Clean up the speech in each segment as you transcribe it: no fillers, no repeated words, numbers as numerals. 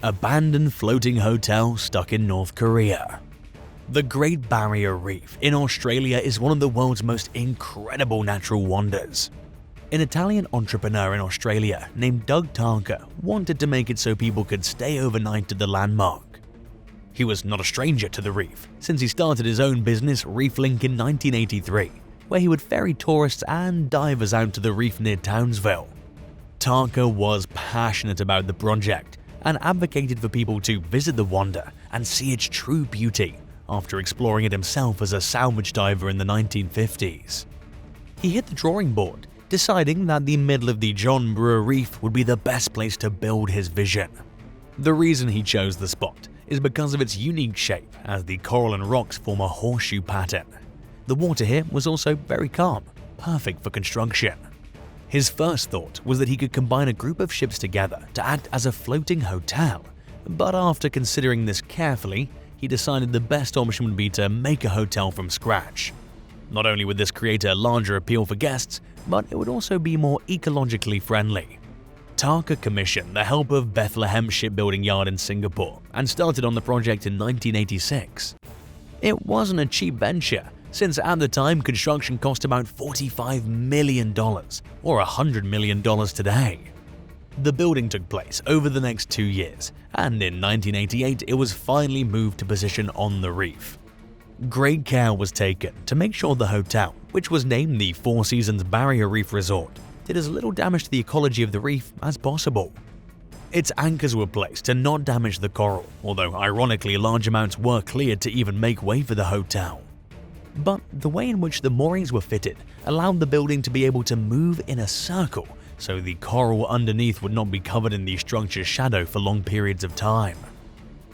abandoned floating hotel stuck in North Korea. The Great Barrier Reef in Australia is one of the world's most incredible natural wonders. An Italian entrepreneur in Australia named Doug Tarca wanted to make it so people could stay overnight at the landmark. He was not a stranger to the reef, since he started his own business Reef Link in 1983, where he would ferry tourists and divers out to the reef near Townsville. Tarca was passionate about the project and advocated for people to visit the wonder and see its true beauty after exploring it himself as a salvage diver in the 1950s. He hit the drawing board, deciding that the middle of the John Brewer Reef would be the best place to build his vision. The reason he chose the spot is because of its unique shape, as the coral and rocks form a horseshoe pattern. The water here was also very calm, perfect for construction. His first thought was that he could combine a group of ships together to act as a floating hotel, but after considering this carefully, he decided the best option would be to make a hotel from scratch. Not only would this create a larger appeal for guests, but it would also be more ecologically friendly. Tarca commissioned the help of Bethlehem Shipbuilding Yard in Singapore and started on the project in 1986. It wasn't a cheap venture, since at the time construction cost about $45 million, or $100 million today. The building took place over the next 2 years, and in 1988 it was finally moved to position on the reef. Great care was taken to make sure the hotel, which was named the Four Seasons Barrier Reef Resort, did as little damage to the ecology of the reef as possible. Its anchors were placed to not damage the coral, although ironically large amounts were cleared to even make way for the hotel. But the way in which the moorings were fitted allowed the building to be able to move in a circle, so the coral underneath would not be covered in the structure's shadow for long periods of time.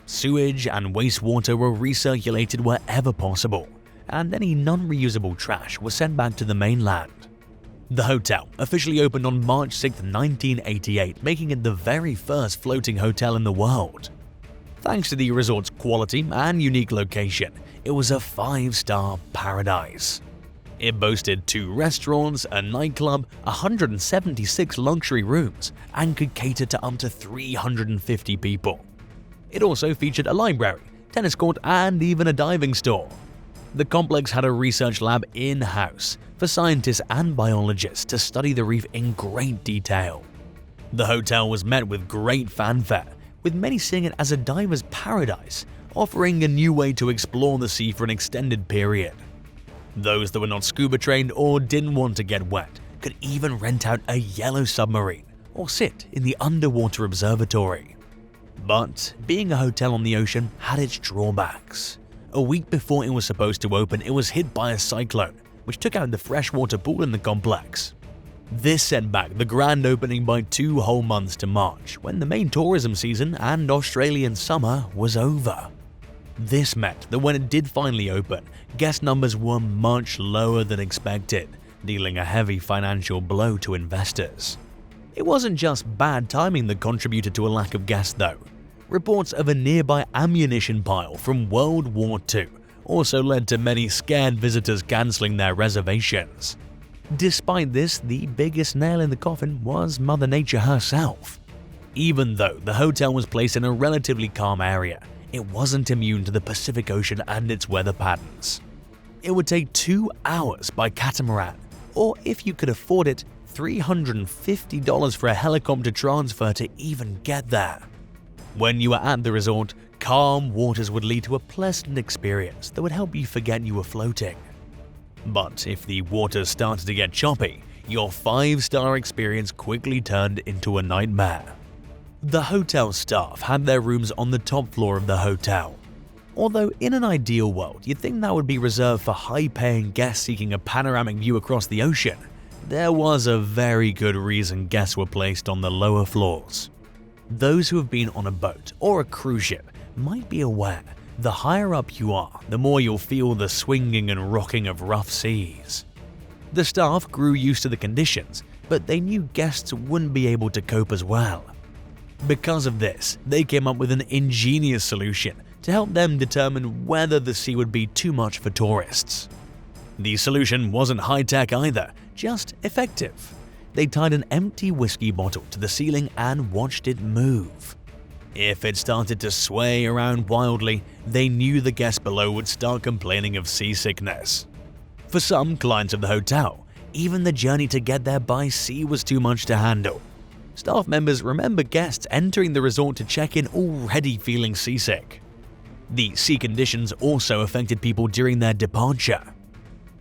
Sewage and wastewater were recirculated wherever possible, and any non-reusable trash was sent back to the mainland. The hotel officially opened on March 6, 1988, making it the very first floating hotel in the world. Thanks to the resort's quality and unique location, it was a 5-star paradise. It boasted 2 restaurants, a nightclub, 176 luxury rooms, and could cater to up to 350 people. It also featured a library, tennis court, and even a diving store. The complex had a research lab in-house for scientists and biologists to study the reef in great detail. The hotel was met with great fanfare, with many seeing it as a diver's paradise, offering a new way to explore the sea for an extended period. Those that were not scuba trained or didn't want to get wet could even rent out a yellow submarine or sit in the underwater observatory. But being a hotel on the ocean had its drawbacks. A week before it was supposed to open, it was hit by a cyclone, which took out the freshwater pool in the complex. This set back the grand opening by 2 whole months to March, when the main tourism season and Australian summer was over. This meant that when it did finally open, guest numbers were much lower than expected, dealing a heavy financial blow to investors. It wasn't just bad timing that contributed to a lack of guests though. Reports of a nearby ammunition pile from World War II also led to many scared visitors cancelling their reservations. Despite this, the biggest nail in the coffin was Mother Nature herself. Even though the hotel was placed in a relatively calm area, it wasn't immune to the Pacific Ocean and its weather patterns. It would take 2 hours by catamaran, or if you could afford it, $350 for a helicopter transfer to even get there. When you were at the resort, calm waters would lead to a pleasant experience that would help you forget you were floating. But if the waters started to get choppy, your 5-star experience quickly turned into a nightmare. The hotel staff had their rooms on the top floor of the hotel. Although in an ideal world, you'd think that would be reserved for high-paying guests seeking a panoramic view across the ocean, there was a very good reason guests were placed on the lower floors. Those who have been on a boat or a cruise ship might be aware the higher up you are, the more you'll feel the swinging and rocking of rough seas. The staff grew used to the conditions, but they knew guests wouldn't be able to cope as well. Because of this, they came up with an ingenious solution to help them determine whether the sea would be too much for tourists. The solution wasn't high-tech either, just effective. They tied an empty whiskey bottle to the ceiling and watched it move. If it started to sway around wildly, they knew the guests below would start complaining of seasickness. For some clients of the hotel, even the journey to get there by sea was too much to handle. Staff members remember guests entering the resort to check in already feeling seasick. The sea conditions also affected people during their departure.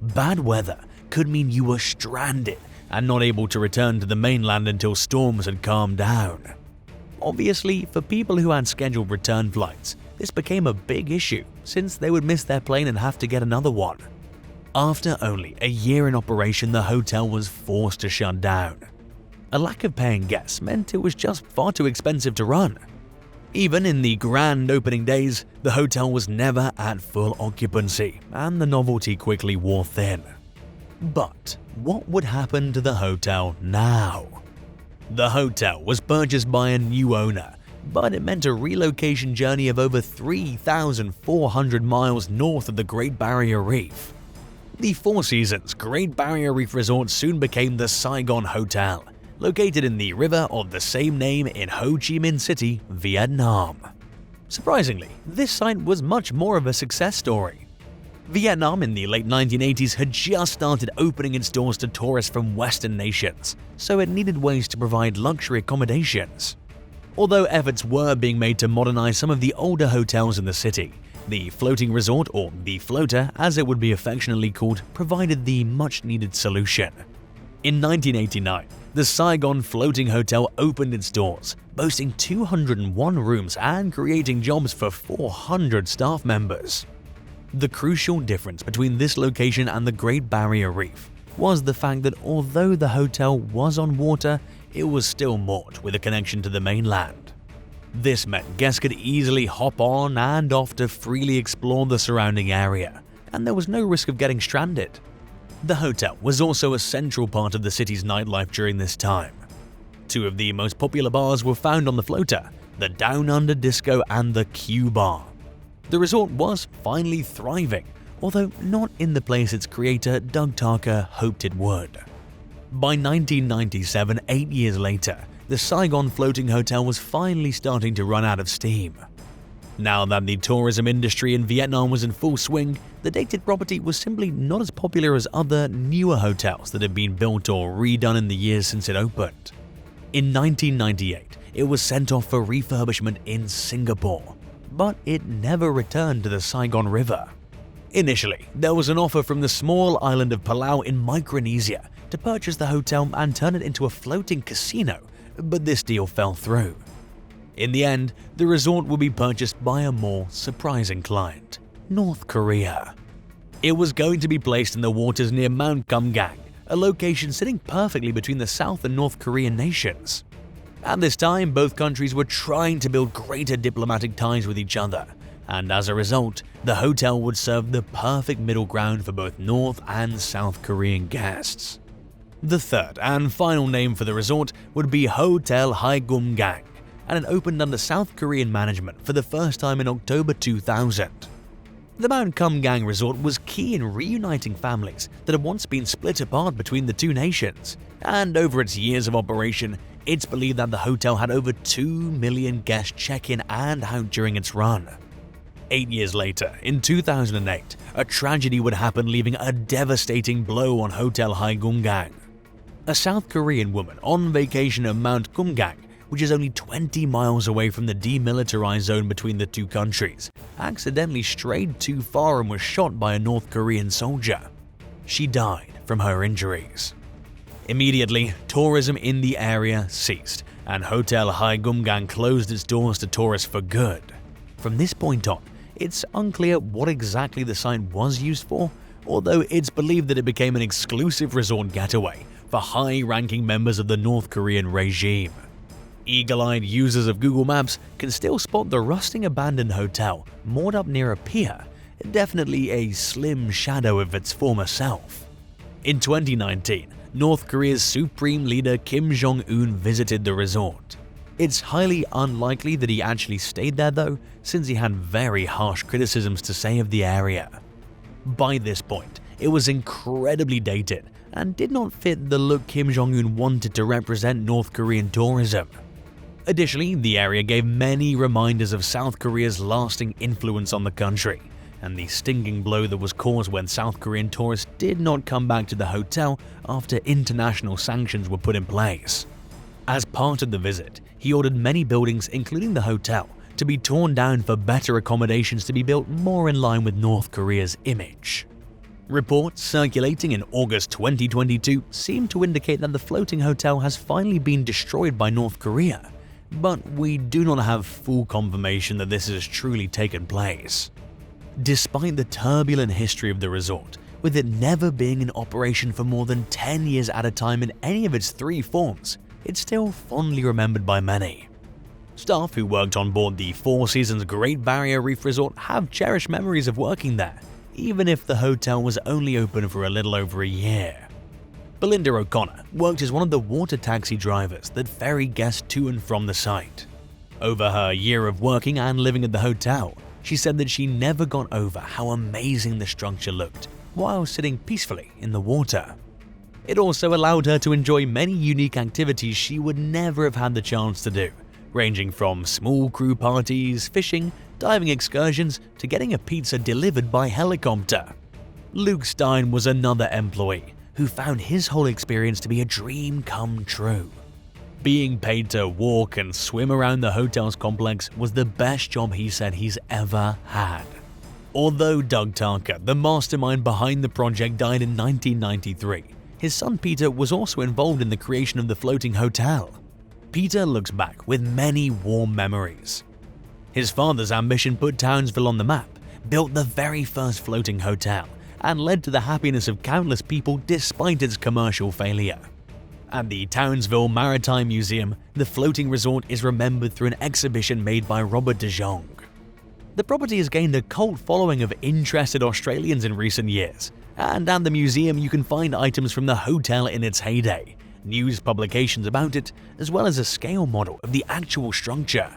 Bad weather could mean you were stranded and not able to return to the mainland until storms had calmed down. Obviously, for people who had scheduled return flights, this became a big issue since they would miss their plane and have to get another one. After only a year in operation, the hotel was forced to shut down. A lack of paying guests meant it was just far too expensive to run. Even in the grand opening days, the hotel was never at full occupancy, and the novelty quickly wore thin. But what would happen to the hotel now? The hotel was purchased by a new owner, but it meant a relocation journey of over 3,400 miles north of the Great Barrier Reef. The Four Seasons Great Barrier Reef Resort soon became the Saigon Hotel, located in the river of the same name in Ho Chi Minh City, Vietnam. Surprisingly, this site was much more of a success story. Vietnam in the late 1980s had just started opening its doors to tourists from Western nations, so it needed ways to provide luxury accommodations. Although efforts were being made to modernize some of the older hotels in the city, the floating resort, or the floater as it would be affectionately called, provided the much-needed solution. In 1989, the Saigon Floating Hotel opened its doors, boasting 201 rooms and creating jobs for 400 staff members. The crucial difference between this location and the Great Barrier Reef was the fact that although the hotel was on water, it was still moored with a connection to the mainland. This meant guests could easily hop on and off to freely explore the surrounding area, and there was no risk of getting stranded. The hotel was also a central part of the city's nightlife during this time. Two of the most popular bars were found on the floater, the Down Under Disco and the Q Bar. The resort was finally thriving, although not in the place its creator, Doug Tarca, hoped it would. By 1997, 8 years later, the Saigon Floating Hotel was finally starting to run out of steam. Now that the tourism industry in Vietnam was in full swing, the dated property was simply not as popular as other, newer hotels that had been built or redone in the years since it opened. In 1998, it was sent off for refurbishment in Singapore, but it never returned to the Saigon River. Initially, there was an offer from the small island of Palau in Micronesia to purchase the hotel and turn it into a floating casino, but this deal fell through. In the end, the resort would be purchased by a more surprising client, North Korea. It was going to be placed in the waters near Mount Kumgang, a location sitting perfectly between the South and North Korean nations. At this time, both countries were trying to build greater diplomatic ties with each other, and as a result, the hotel would serve the perfect middle ground for both North and South Korean guests. The third and final name for the resort would be Hotel Haegumgang, and it opened under South Korean management for the first time in October 2000. The Mount Kumgang resort was key in reuniting families that had once been split apart between the two nations, and over its years of operation, it's believed that the hotel had over 2 million guests check in and out during its run. 8 years later, in 2008, a tragedy would happen, leaving a devastating blow on Hotel Haegumgang. A South Korean woman on vacation at Mount Kumgang, which is only 20 miles away from the demilitarized zone between the two countries, accidentally strayed too far and was shot by a North Korean soldier. She died from her injuries. Immediately, tourism in the area ceased, and Hotel Haegumgang closed its doors to tourists for good. From this point on, it's unclear what exactly the site was used for, although it's believed that it became an exclusive resort getaway for high-ranking members of the North Korean regime. Eagle-eyed users of Google Maps can still spot the rusting abandoned hotel moored up near a pier, definitely a slim shadow of its former self. In 2019, North Korea's supreme leader Kim Jong Un visited the resort. It's highly unlikely that he actually stayed there though, since he had very harsh criticisms to say of the area. By this point, it was incredibly dated and did not fit the look Kim Jong Un wanted to represent North Korean tourism. Additionally, the area gave many reminders of South Korea's lasting influence on the country, and the stinging blow that was caused when South Korean tourists did not come back to the hotel after international sanctions were put in place. As part of the visit, he ordered many buildings, including the hotel, to be torn down for better accommodations to be built more in line with North Korea's image. Reports circulating in August 2022 seem to indicate that the floating hotel has finally been destroyed by North Korea, but we do not have full confirmation that this has truly taken place. Despite the turbulent history of the resort, with it never being in operation for more than 10 years at a time in any of its 3 forms, it's still fondly remembered by many. Staff who worked on board the Four Seasons Great Barrier Reef Resort have cherished memories of working there, even if the hotel was only open for a little over a year. Belinda O'Connor worked as one of the water taxi drivers that ferry guests to and from the site. Over her year of working and living at the hotel, she said that she never got over how amazing the structure looked while sitting peacefully in the water. It also allowed her to enjoy many unique activities she would never have had the chance to do, ranging from small crew parties, fishing, diving excursions, to getting a pizza delivered by helicopter. Luke Stein was another employee who found his whole experience to be a dream come true. Being paid to walk and swim around the hotel's complex was the best job he said he's ever had. Although Doug Tarca, the mastermind behind the project, died in 1993, his son Peter was also involved in the creation of the floating hotel. Peter looks back with many warm memories. His father's ambition put Townsville on the map, built the very first floating hotel, and led to the happiness of countless people despite its commercial failure. At the Townsville Maritime Museum, the floating resort is remembered through an exhibition made by Robert de Jong. The property has gained a cult following of interested Australians in recent years, and at the museum you can find items from the hotel in its heyday, news publications about it, as well as a scale model of the actual structure.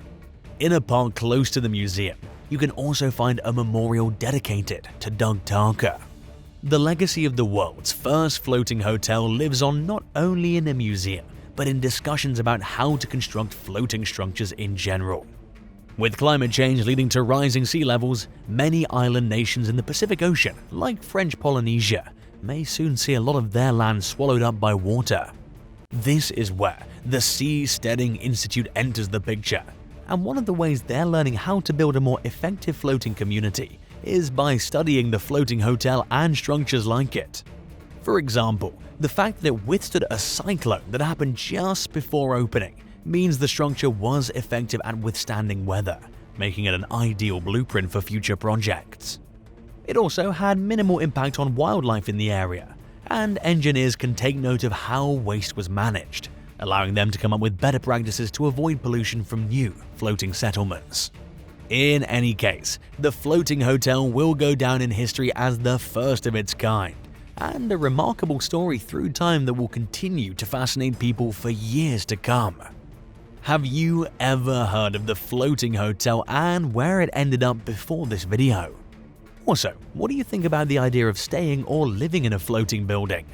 In a park close to the museum, you can also find a memorial dedicated to Doug Tarca. The legacy of the world's first floating hotel lives on not only in a museum, but in discussions about how to construct floating structures in general. With climate change leading to rising sea levels, many island nations in the Pacific Ocean, like French Polynesia, may soon see a lot of their land swallowed up by water. This is where the Seasteading Institute enters the picture, and one of the ways they're learning how to build a more effective floating community is by studying the floating hotel and structures like it. For example, the fact that it withstood a cyclone that happened just before opening means the structure was effective at withstanding weather, making it an ideal blueprint for future projects. It also had minimal impact on wildlife in the area, and engineers can take note of how waste was managed, allowing them to come up with better practices to avoid pollution from new floating settlements. In any case, the floating hotel will go down in history as the first of its kind, and a remarkable story through time that will continue to fascinate people for years to come. Have you ever heard of the floating hotel and where it ended up before this video? Also, what do you think about the idea of staying or living in a floating building?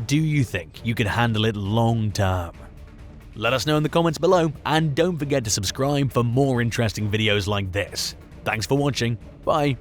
Do you think you could handle it long term? Let us know in the comments below, and don't forget to subscribe for more interesting videos like this. Thanks for watching, bye!